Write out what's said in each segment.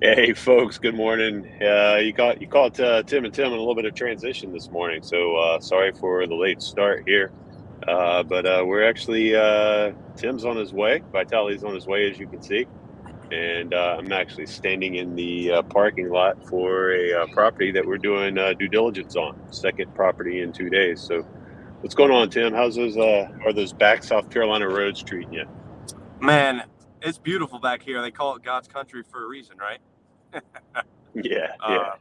Hey folks, good morning. You caught Tim and Tim in a little bit of transition this morning, so sorry for the late start here. But we're actually Tim's on his way. Vitali's on his way, as you can see, and I'm actually standing in the parking lot for a property that we're doing due diligence on. Second property in 2 days. So what's going on, Tim? How's those? Are those back South Carolina roads treating you? Man, it's beautiful back here. They call it God's country for a reason, right? Yeah, yeah. Uh,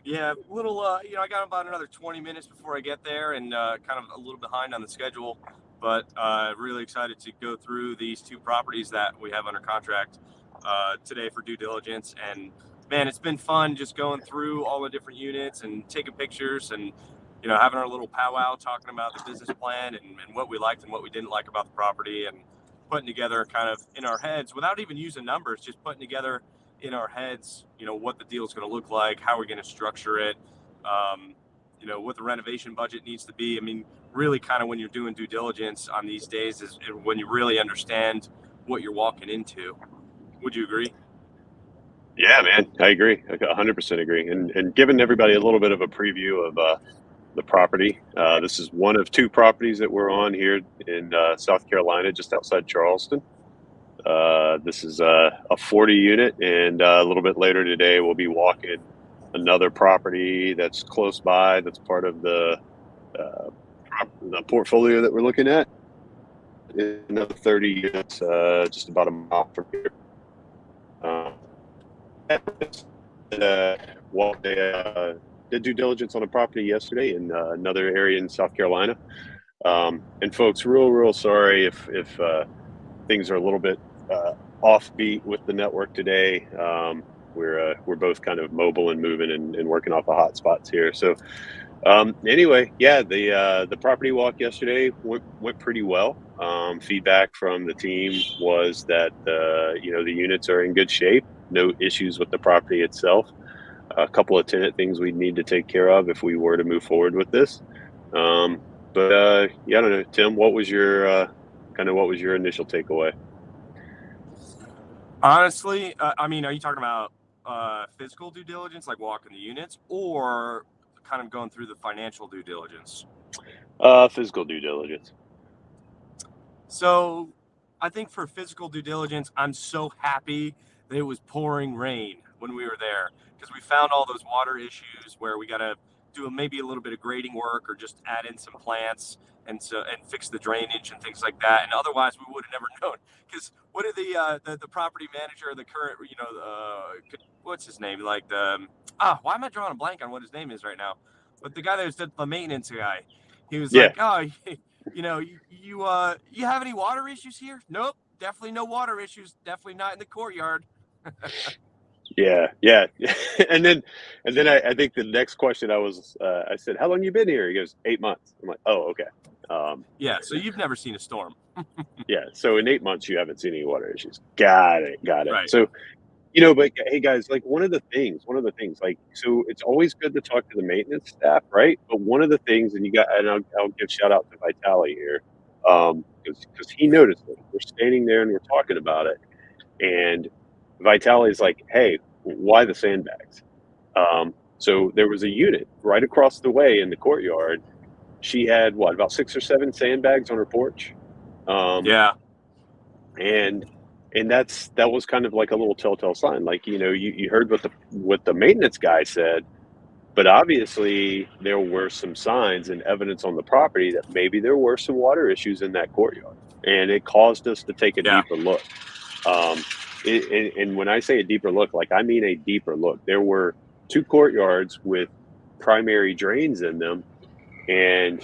yeah, little, I got about another 20 minutes before I get there and kind of a little behind on the schedule, but really excited to go through these two properties that we have under contract today for due diligence. And man, it's been fun just going through all the different units and taking pictures and, having our little powwow talking about the business plan and what we liked and what we didn't like about the property and putting together kind of in our heads without even using numbers, just putting together in our heads, what the deal is going to look like, how we're going to structure it, what the renovation budget needs to be. I mean, really kind of when you're doing due diligence on these days is when you really understand what you're walking into. Would you agree? Yeah, man, I agree. I 100% agree. And giving everybody a little bit of a preview of the property. This is one of two properties that we're on here in South Carolina, just outside Charleston. This is a 40 unit, and a little bit later today, we'll be walking another property that's close by. That's part of uh, the portfolio that we're looking at. Another 30 units, just about a mile from here. Uh, uh, walked did due diligence on a property yesterday in another area in South Carolina. And folks, real sorry if things are a little bit offbeat with the network today. We're both kind of mobile and moving and working off the hot spots here. So anyway, yeah, the property walk yesterday went pretty well. Feedback from the team was that the units are in good shape. No issues with the property itself. A couple of tenant things we'd need to take care of if we were to move forward with this. But yeah, I don't know, Tim, what was your what was your initial takeaway? Honestly, I mean, are you talking about physical due diligence, like walking the units, or kind of going through the financial due diligence? Physical due diligence. So I think for physical due diligence, I'm so happy that it was pouring rain when we were there because we found all those water issues where we got to do maybe a little bit of grading work or just add in some plants and fix the drainage and things like that. And otherwise, we would have never known. Because what did the property manager, the current, what's his name? Like why am I drawing a blank on what his name is right now? But the guy that was the maintenance guy, he was Yeah, like, oh, you have any water issues here? Nope, definitely no water issues. Definitely not in the courtyard. yeah. And then I think the next question I said, how long you been here? He goes, 8 months. I'm like, oh, okay. Um, Yeah, so you've never seen a storm. yeah. So in 8 months, you haven't seen any water issues. Got it. Got it. Right. So but hey, guys, like one of the things, like, so it's always good to talk to the maintenance staff, right? But one of the things, and I'll give shout out to Vitali here, because he noticed it. We're standing there and we're talking about it, and Vitali's like, "Hey, why the sandbags?" So there was a unit right across the way in the courtyard. She had what, about 6 or 7 sandbags on her porch. Um, Yeah. and that was kind of like a little telltale sign, like, you heard what the maintenance guy said, but obviously there were some signs and evidence on the property that maybe there were some water issues in that courtyard, and it caused us to take a Yeah. deeper look. Um, and when I say a deeper look, like, I mean a deeper look. There were two courtyards with primary drains in them, and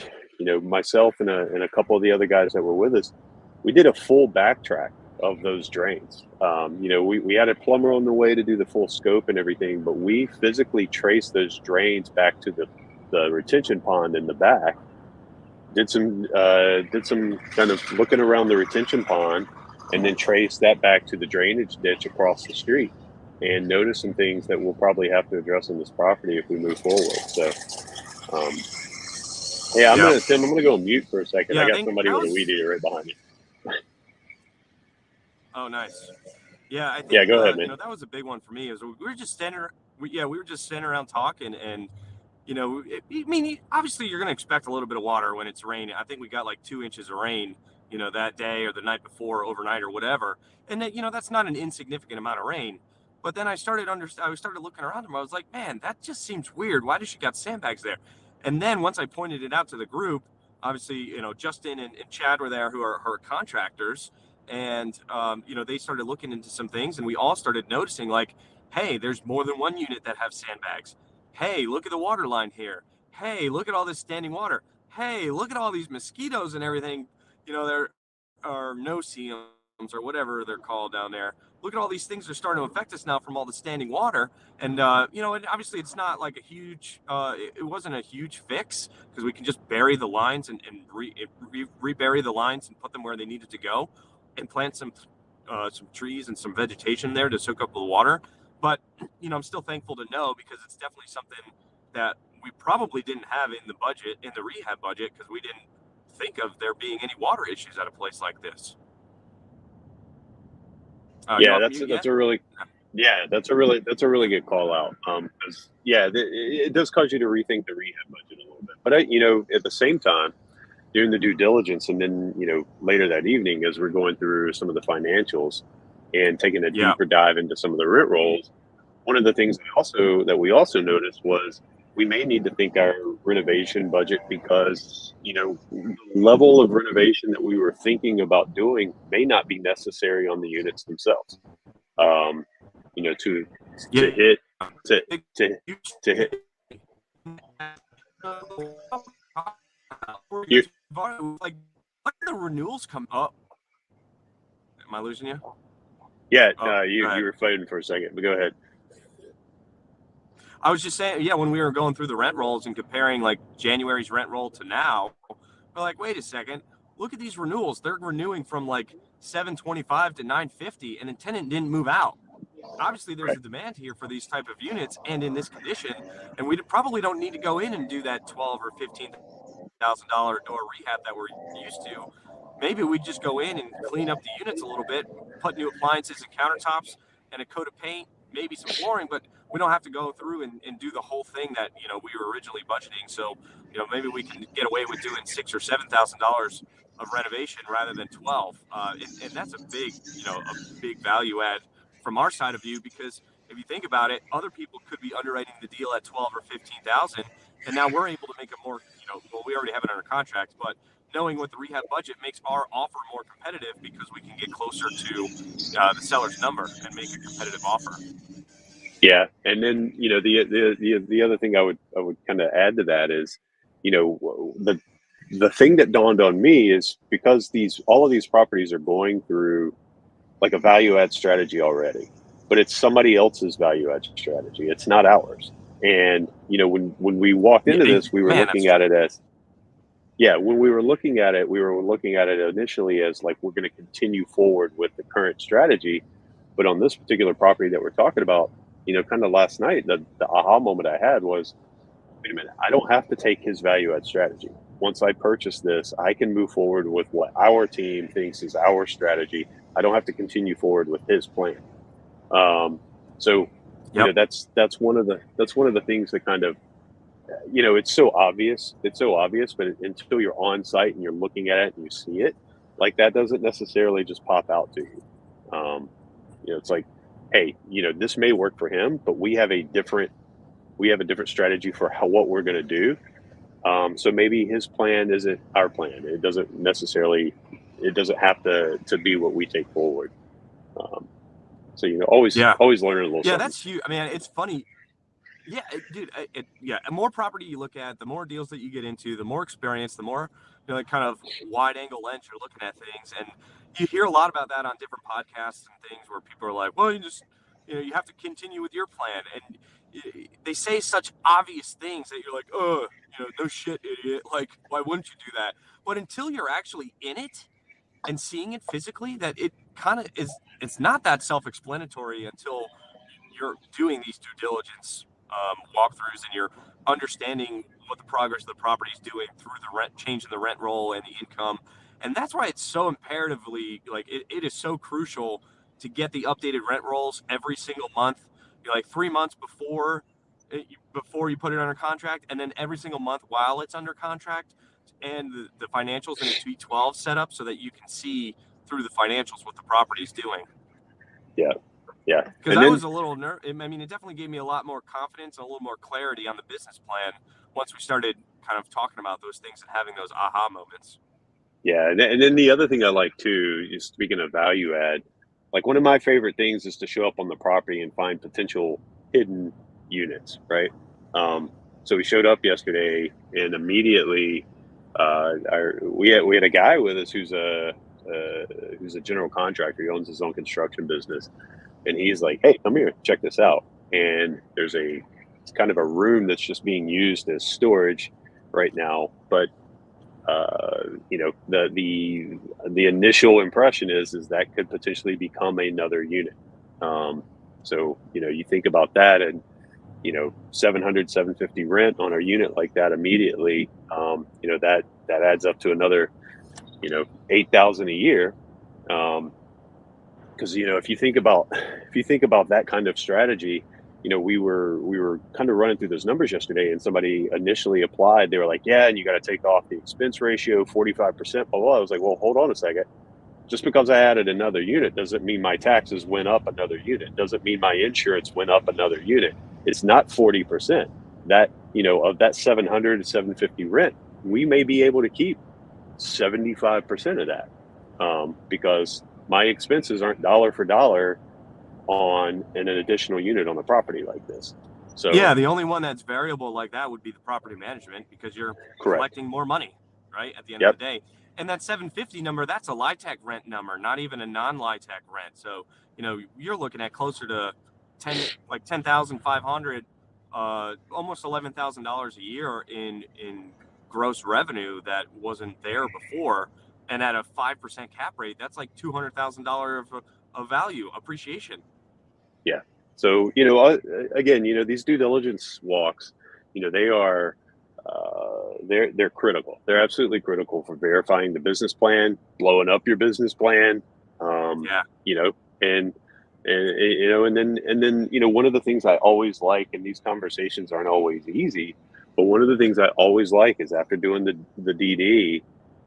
myself and a couple of the other guys that were with us, we did a full backtrack of those drains. We had a plumber on the way to do the full scope and everything, but we physically traced those drains back to the retention pond in the back. Did some kind of looking around the retention pond, and then traced that back to the drainage ditch across the street, and noticed some things that we'll probably have to address on this property if we move forward. So, um, yeah, Yeah. Tim, I'm gonna go on mute for a second. Yeah. I I got think somebody that with a weed was. eater right behind me. Oh, nice. Yeah, I Yeah, think go ahead, man. that was a big one for me. Is we were just standing around talking, and I mean, obviously you're going to expect a little bit of water when it's raining. I think we got like 2 inches of rain, that day or the night before, overnight or whatever, and that that's not an insignificant amount of rain. But then I started looking around and I was like, man, that just seems weird. Why does she got sandbags there? And then once I pointed it out to the group, obviously, Justin and Chad were there, who are her contractors, and they started looking into some things, and we all started noticing, like, hey, there's more than one unit that have sandbags. Hey, look at the water line here. Hey, look at all this standing water. Hey, look at all these mosquitoes and everything. There are no-see-ums or whatever they're called down there. Look at all these things that are starting to affect us now from all the standing water. And and obviously it's not like a huge. It wasn't a huge fix, because we can just bury the lines and rebury the lines and put them where they needed to go, and plant some trees and some vegetation there to soak up the water. But I'm still thankful to know, because it's definitely something that we probably didn't have in the budget, in the rehab budget, because we didn't think of there being any water issues at a place like this. You Yeah, off mute that's yet? a really yeah, that's a really good call out. 'Cause, yeah, it does cause you to rethink the rehab budget a little bit. But at the same time, doing the due diligence, and then later that evening, as we're going through some of the financials and taking a Yeah. deeper dive into some of the rent rolls, one of the things that we also noticed was we may need to think our renovation budget, because the level of renovation that we were thinking about doing may not be necessary on the units themselves. Um, to Yeah. hit to to hit you. Like, when the renewals come up. Am I losing you? Yeah, Oh, go you ahead. were fading for a second, but go ahead. I was just saying, yeah, when we were going through the rent rolls and comparing like January's rent roll to now, we're like, wait a second, look at these renewals. They're renewing from like 725 to 950, and the tenant didn't move out. Obviously, there's Right. a demand here for these type of units and in this condition, and we probably don't need to go in and do that 12 or $15,000 door rehab that we're used to. Maybe we just go in and clean up the units a little bit, put new appliances and countertops and a coat of paint, maybe some flooring, but we don't have to go through and do the whole thing that we were originally budgeting. So maybe we can get away with doing $6,000 or $7,000 of renovation rather than 12, and that's a big value add from our side of view, because if you think about it, other people could be underwriting the deal at 12 or 15,000, and now we're able to make a more, well, we already have it under contract, but knowing what the rehab budget makes our offer more competitive, because we can get closer to the seller's number and make a competitive offer. Yeah, and then the other thing I would kind of add to that is, the thing that dawned on me is, because these all of these properties are going through like a value add strategy already, but it's somebody else's value add strategy. It's not ours. And when we walked Yeah, into this, we were man, that's looking at true. it as yeah, when we were looking at it, we were looking at it initially as like, we're going to continue forward with the current strategy. But on this particular property that we're talking about, kind of last night, the aha moment I had was, wait a minute, I don't have to take his value add strategy. Once I purchase this, I can move forward with what our team thinks is our strategy. I don't have to continue forward with his plan. Um, so, Yep. that's one of the things that kind of, it's so obvious. It's so obvious, but until you're on site and you're looking at it and you see it, like, that doesn't necessarily just pop out to you. It's like, hey, this may work for him, but we have a different strategy for what we're going to do. So maybe his plan isn't our plan. It doesn't have to be what we take forward. Um, so always Yeah. always learning a little Yeah, something. that's huge. I mean, it's funny. Yeah, dude. Yeah, the more property you look at, the more deals that you get into, the more experience, the more kind of wide angle lens you're looking at things, and you hear a lot about that on different podcasts and things, where people are like, "Well, you just, you have to continue with your plan," and they say such obvious things that you're like, "Oh, no shit, idiot! Like, why wouldn't you do that?" But until you're actually in it and seeing it physically, that it kind of is. It's not that self-explanatory until you're doing these due diligence walkthroughs, and you're understanding what the progress of the property is doing through the rent change in the rent roll and the income. And that's why it's so imperatively, like, it is so crucial to get the updated rent rolls every single month. You're like 3 months before you put it under contract, and then every single month while it's under contract, and the financials in a T12 set up so that you can see through the financials what the property's doing. Yeah. Yeah. Because I was a little I mean, it definitely gave me a lot more confidence and a little more clarity on the business plan once we started kind of talking about those things and having those aha moments. Yeah. And then the other thing I like too is, speaking of value add, like one of my favorite things is to show up on the property and find potential hidden units, right? So we showed up yesterday, and immediately we had a guy with us who's a general contractor. He owns his own construction business, and he's like, "Hey, come here, check this out." And it's kind of a room that's just being used as storage right now, but the initial impression is that could potentially become another unit. So you think about that, and 700, 750 rent on a unit like that immediately, that adds up to another 8,000 a year. Because if you think about that kind of strategy, we were kind of running through those numbers yesterday, and somebody initially applied. They were like, "Yeah, and you got to take off the expense ratio, 45%." Blah, blah. I was like, "Well, hold on a second. Just because I added another unit doesn't mean my taxes went up another unit. Doesn't mean my insurance went up another unit. It's not 40%. That of that 700 to 750 rent, we may be able to keep 75% of that, because my expenses aren't dollar for dollar on an additional unit on the property like this." So yeah, the only one that's variable like that would be the property management, because you're collecting more money, right, at the end of the day. And that 750 number, that's a LIHTC rent number, not even a non-LIHTC rent. So you're looking at closer to 10,500, almost $11,000 a year in gross revenue that wasn't there before. And at a 5% cap rate, that's like $200,000 of value appreciation. Yeah. So, again, these due diligence walks, they are, they're critical. They're absolutely critical for verifying the business plan, blowing up your business plan. And then, one of the things I always like, and these conversations aren't always easy, but one of the things I always like is after doing the DD,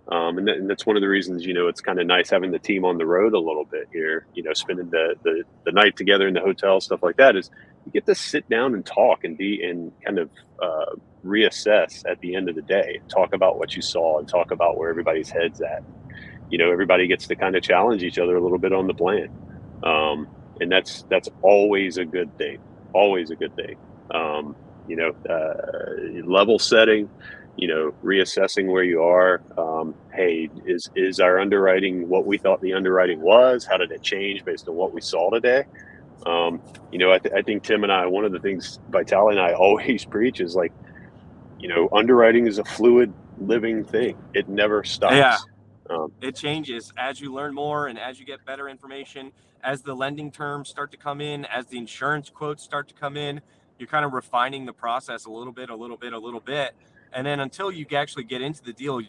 and that's one of the reasons, it's kind of nice having the team on the road a little bit here, spending the night together in the hotel, stuff like that, is you get to sit down and talk and kind of reassess at the end of the day, talk about what you saw and talk about where everybody's head's at. Everybody gets to kind of challenge each other a little bit on the plan. And that's always a good thing, always a good thing. Level setting, reassessing where you are. Hey, is our underwriting what we thought the underwriting was? How did it change based on what we saw today? I think Tim and I, one of the things Vitaly and I always preach is like, underwriting is a fluid, living thing. It never stops. Yeah. It changes as you learn more and as you get better information, as the lending terms start to come in, as the insurance quotes start to come in. You're kind of refining the process a little bit. And then until you actually get into the deal,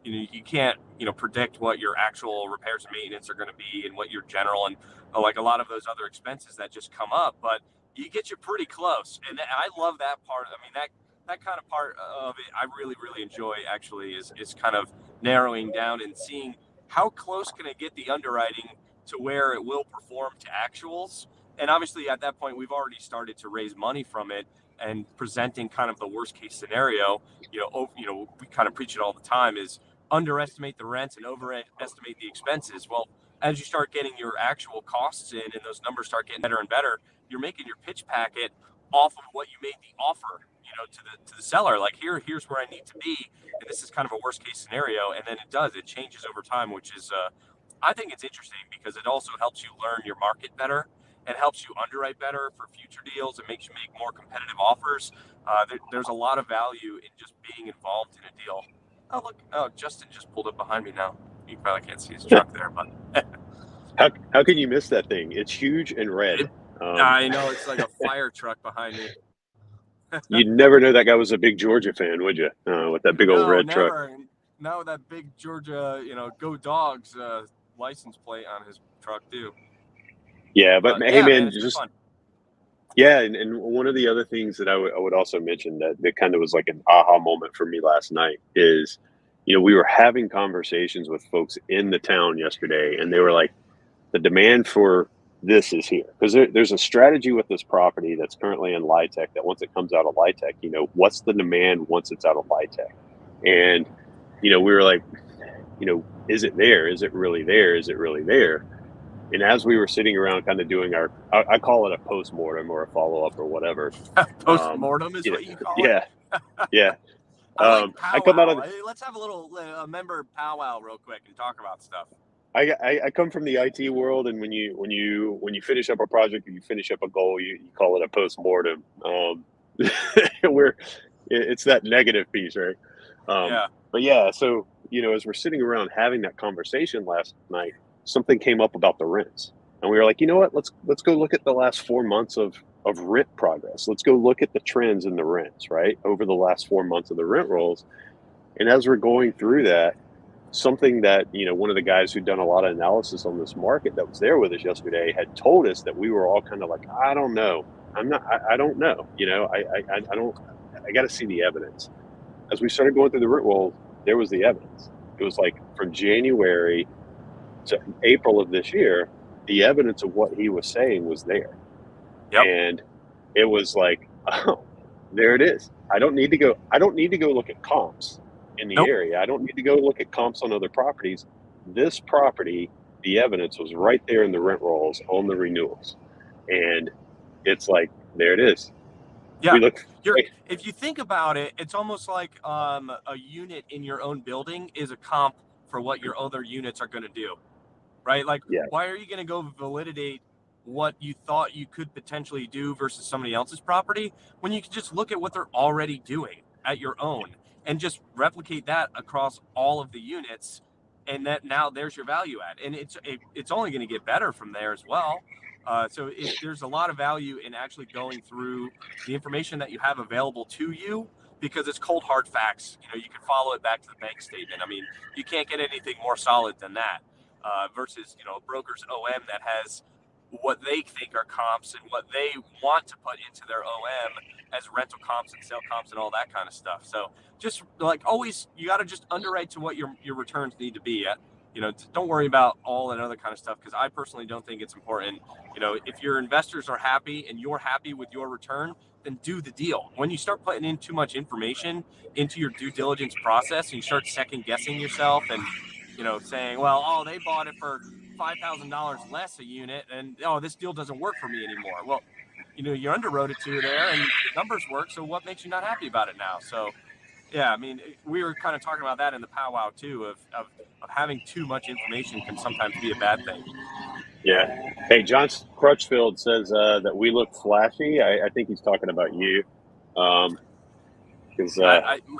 you can't, predict what your actual repairs and maintenance are going to be and what your general and like a lot of those other expenses that just come up. But you get you pretty close. And I love that part. I mean, that kind of part of it, I really, really enjoy actually is kind of narrowing down and seeing how close can I get the underwriting to where it will perform to actuals. And obviously at that point, we've already started to raise money from it and presenting kind of the worst case scenario. We kind of preach it all the time, is underestimate the rents and overestimate the expenses. Well, as you start getting your actual costs in and those numbers start getting better and better, you're making your pitch packet off of what you made the offer, to the seller. Like here's where I need to be, and this is kind of a worst case scenario. And then it changes over time, which is I think it's interesting because it also helps you learn your market better and helps you underwrite better for future deals. It makes you make more competitive offers. There's a lot of value in just being involved in a deal. Oh, look. Oh, Justin just pulled up behind me now. You probably can't see his truck there, but how can you miss that thing? It's huge and red. I know, it's like a fire truck behind me. You'd never know that guy was a big Georgia fan, would you? With that big old red truck. No, that big Georgia, go Dogs license plate on his truck too. Yeah, but But hey, yeah, man, man, it's been just fun. yeah, and one of the other things that I would also mention that kind of was like an aha moment for me last night is, we were having conversations with folks in the town yesterday, and they were like, the demand for this is here because there's a strategy with this property that's currently in LITech that once it comes out of LITech, what's the demand once it's out of LITech? And, we were like, is it there? Is it really there? Is it really there? And as we were sitting around kind of doing I call it a post-mortem or a follow-up or whatever. Post mortem is what you call it. Yeah, yeah. I like I come out of powwow. Hey, let's have a little member powwow real quick and talk about stuff. I come from the IT world, and when you finish up a project or you finish up a goal, you call it a post-mortem. Where it's that negative piece, right? Yeah. But yeah, so as we're sitting around having that conversation last night, something came up about the rents, and we were like, you know what? Let's go look at the last 4 months of rent progress. Let's go look at the trends in the rents, right, over the last 4 months of the rent rolls. And as we're going through that, something that one of the guys who'd done a lot of analysis on this market that was there with us yesterday had told us that we were all kind of like, I don't know, I don't know, I don't, I got to see the evidence. As we started going through the rent rolls, there was the evidence. It was like from January to April of this year, the evidence of what he was saying was there. Yep. And it was like, oh, there it is. I don't need to go look at comps in the Nope. area. I don't need to go look at comps on other properties. This property, the evidence was right there in the rent rolls on the renewals. And it's like, there it is. Yeah. We look, If you think about it, it's almost like a unit in your own building is a comp for what your other units are going to do, right? Like, yeah, why are you going to go validate what you thought you could potentially do versus somebody else's property when you can just look at what they're already doing at your own and just replicate that across all of the units, and that now there's your value add, and it's only going to get better from there as well. So there's a lot of value in actually going through the information that you have available to you, because it's cold hard facts. You can follow it back to the bank statement. I mean, you can't get anything more solid than that. Versus a broker's OM that has what they think are comps and what they want to put into their OM as rental comps and sale comps and all that kind of stuff. So just like always, you got to just underwrite to what your returns need to be at. Don't worry about all that other kind of stuff, because I personally don't think it's important. If your investors are happy and you're happy with your return, then do the deal. When you start putting in too much information into your due diligence process and you start second guessing yourself and saying, well, oh, they bought it for $5,000 less a unit, and oh, this deal doesn't work for me anymore. Well, you underwrote it to there, and numbers work. So what makes you not happy about it now? So, yeah, I mean, we were kind of talking about that in the powwow too, of having too much information can sometimes be a bad thing. yeah. Hey, John Crutchfield says that we look flashy. I think he's talking about you. Because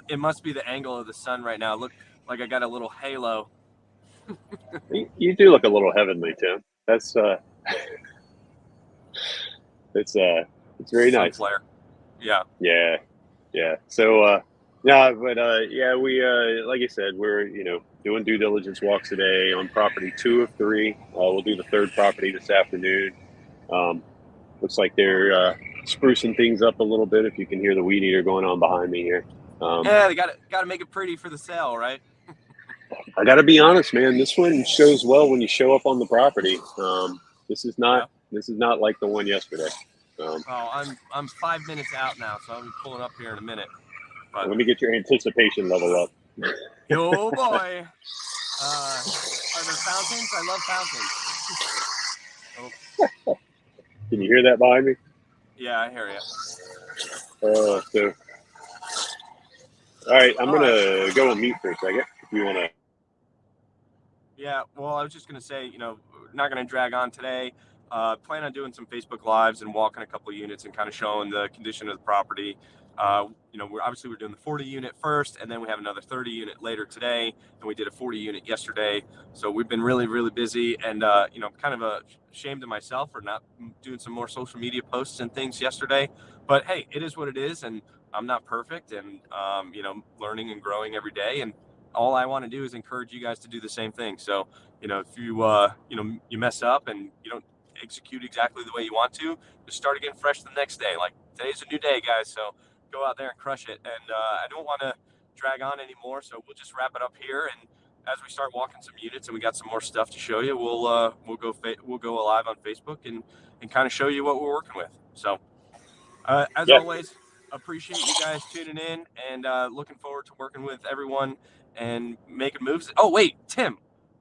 It must be the angle of the sun right now. Look, like I got a little halo. you do look a little heavenly, Tim. That's it's very Sun nice. flare. Yeah. Yeah, yeah. So no, but yeah, we like I said, we're doing due diligence walks today on property 2 of 3. We'll do the third property this afternoon. Looks like they're sprucing things up a little bit. If you can hear the weed eater going on behind me here. Yeah, they got to make it pretty for the sale, right? I got to be honest, man. This one shows well when you show up on the property. This is not Yeah. this is not like the one yesterday. Oh, I'm 5 minutes out now, so I'll be pulling up here in a minute. But Let me get your anticipation level up. oh boy, are there fountains? I love fountains. Oh, Can you hear that behind me? yeah, I hear you. So, all right, I'm All right. gonna go on mute for a second. If you wanna. Yeah, well, I was just gonna say, not gonna drag on today. Plan on doing some Facebook Lives and walking a couple of units and kind of showing the condition of the property. We're doing the 40 unit first, and then we have another 30 unit later today, and we did a 40 unit yesterday. So we've been really, really busy, and kind of ashamed of myself for not doing some more social media posts and things yesterday. But hey, it is what it is, and I'm not perfect, and learning and growing every day, and all I want to do is encourage you guys to do the same thing. So if you you mess up and you don't execute exactly the way you want to, just start again fresh the next day. Like today's a new day, guys. So go out there and crush it. And I don't want to drag on anymore, so we'll just wrap it up here. And as we start walking some units and we got some more stuff to show you, we'll go live on Facebook and kind of show you what we're working with. So as always, appreciate you guys tuning in and looking forward to working with everyone and making moves. Oh wait, Tim,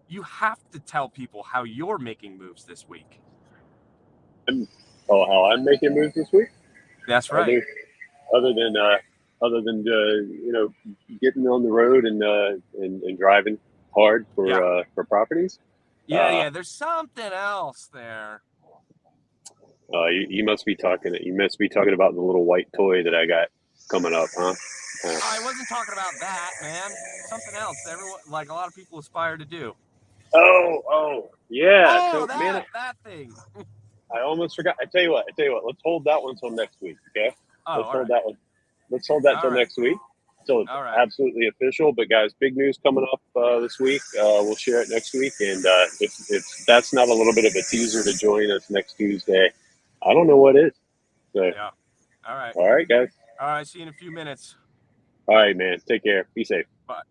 you have to tell people how you're making moves this week. How I'm making moves this week? That's right. Other than getting on the road and driving hard for properties. Yeah. There's something else there. You must be talking. You must be talking about the little white toy that I got coming up, huh? I wasn't talking about that, man. Something else. Everyone, like a lot of people, aspire to do. Yeah. Oh, that thing. I almost forgot. I tell you what. Let's hold that one till next week. Okay. Let's hold that one. Let's hold that till next week. So it's absolutely official. But guys, big news coming up this week. We'll share it next week. And if that's not a little bit of a teaser to join us next Tuesday, I don't know what is. So, yeah. All right. All right, guys. All right. See you in a few minutes. All right, man. Take care. Be safe. Bye.